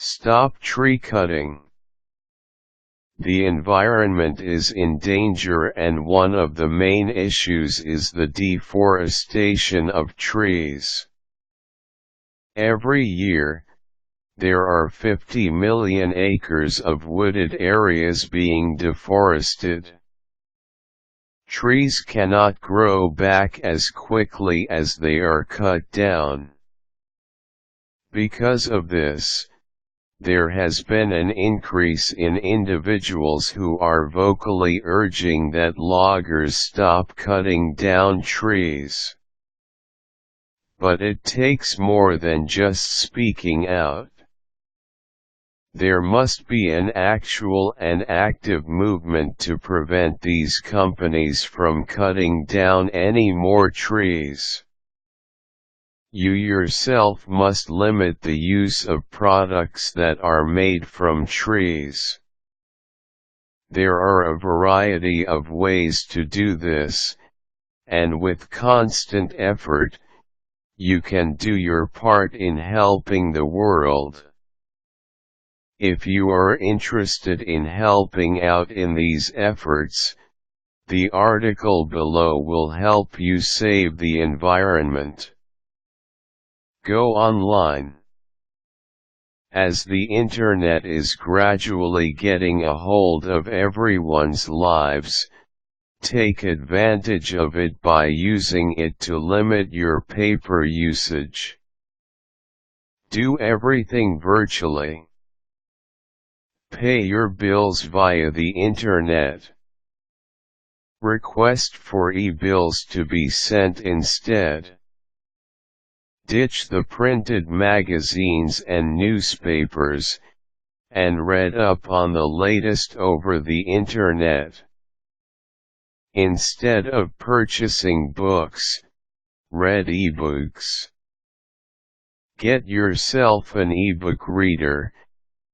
Stop tree cutting. The environment is in danger, and one of the main issues is the deforestation of trees. Every year, there are 50 million acres of wooded areas being deforested. Trees cannot grow back as quickly as they are cut down. Because of this, there has been an increase in individuals who are vocally urging that loggers stop cutting down trees. But it takes more than just speaking out. There must be an actual and active movement to prevent these companies from cutting down any more trees. You yourself must limit the use of products that are made from trees. There are a variety of ways to do this, and with constant effort, you can do your part in helping the world. If you are interested in helping out in these efforts, the article below will help you save the environment. Go online. As the internet is gradually getting a hold of everyone's lives, take advantage of it by using it to limit your paper usage. Do everything virtually. Pay your bills via the internet. Request for e-bills to be sent instead. Ditch the printed magazines and newspapers, and read up on the latest over the internet. Instead of purchasing books, read ebooks. Get yourself an ebook reader,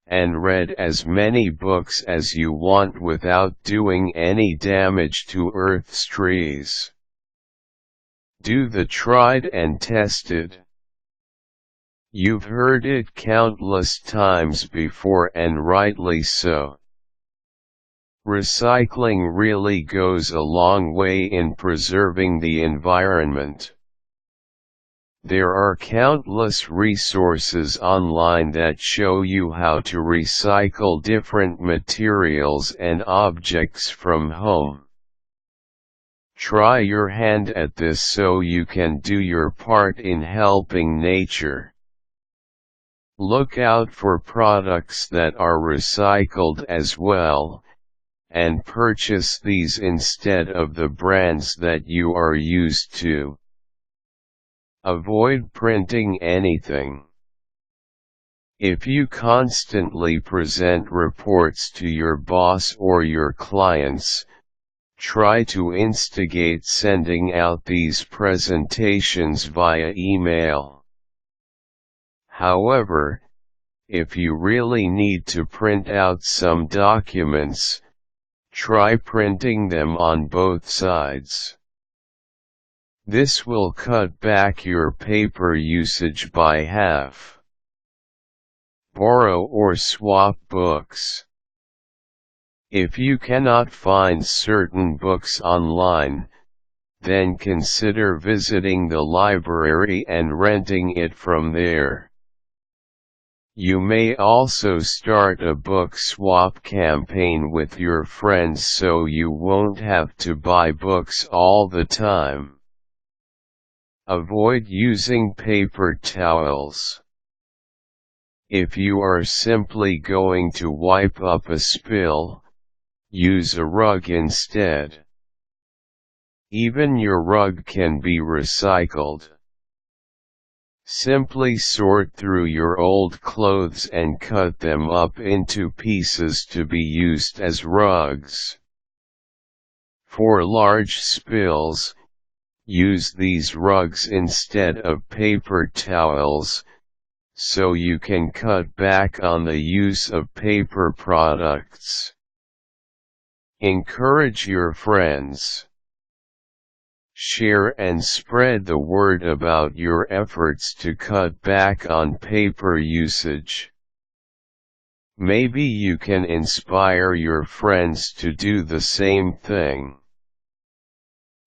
and read as many books as you want without doing any damage to Earth's trees. Do the tried and tested. You've heard it countless times before, and rightly so. Recycling really goes a long way in preserving the environment. There are countless resources online that show you how to recycle different materials and objects from home. Try your hand at this so you can do your part in helping nature. Look out for products that are recycled as well, and purchase these instead of the brands that you are used to. Avoid printing anything. If you constantly present reports to your boss or your clients, try to instigate sending out these presentations via email. However, if you really need to print out some documents, try printing them on both sides. This will cut back your paper usage by half. Borrow or swap books. If you cannot find certain books online, then consider visiting the library and renting it from there. You may also start a book swap campaign with your friends so you won't have to buy books all the time. Avoid using paper towels. If you are simply going to wipe up a spill, use a rug instead. Even your rug can be recycled. Simply sort through your old clothes and cut them up into pieces to be used as rugs. For large spills, use these rugs instead of paper towels, so you can cut back on the use of paper products. Encourage your friends. Share and spread the word about your efforts to cut back on paper usage. Maybe you can inspire your friends to do the same thing.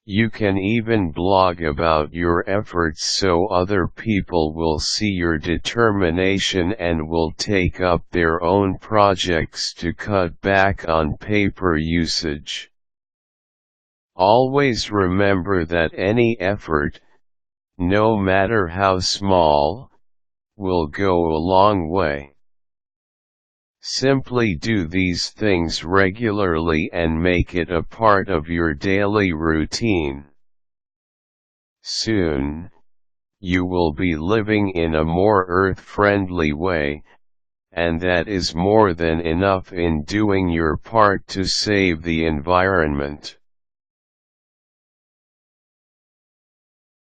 You can even blog about your efforts so other people will see your determination and will take up their own projects to cut back on paper usage. Always remember that any effort, no matter how small, will go a long way. Simply do these things regularly and make it a part of your daily routine. Soon, you will be living in a more earth-friendly way, and that is more than enough in doing your part to save the environment.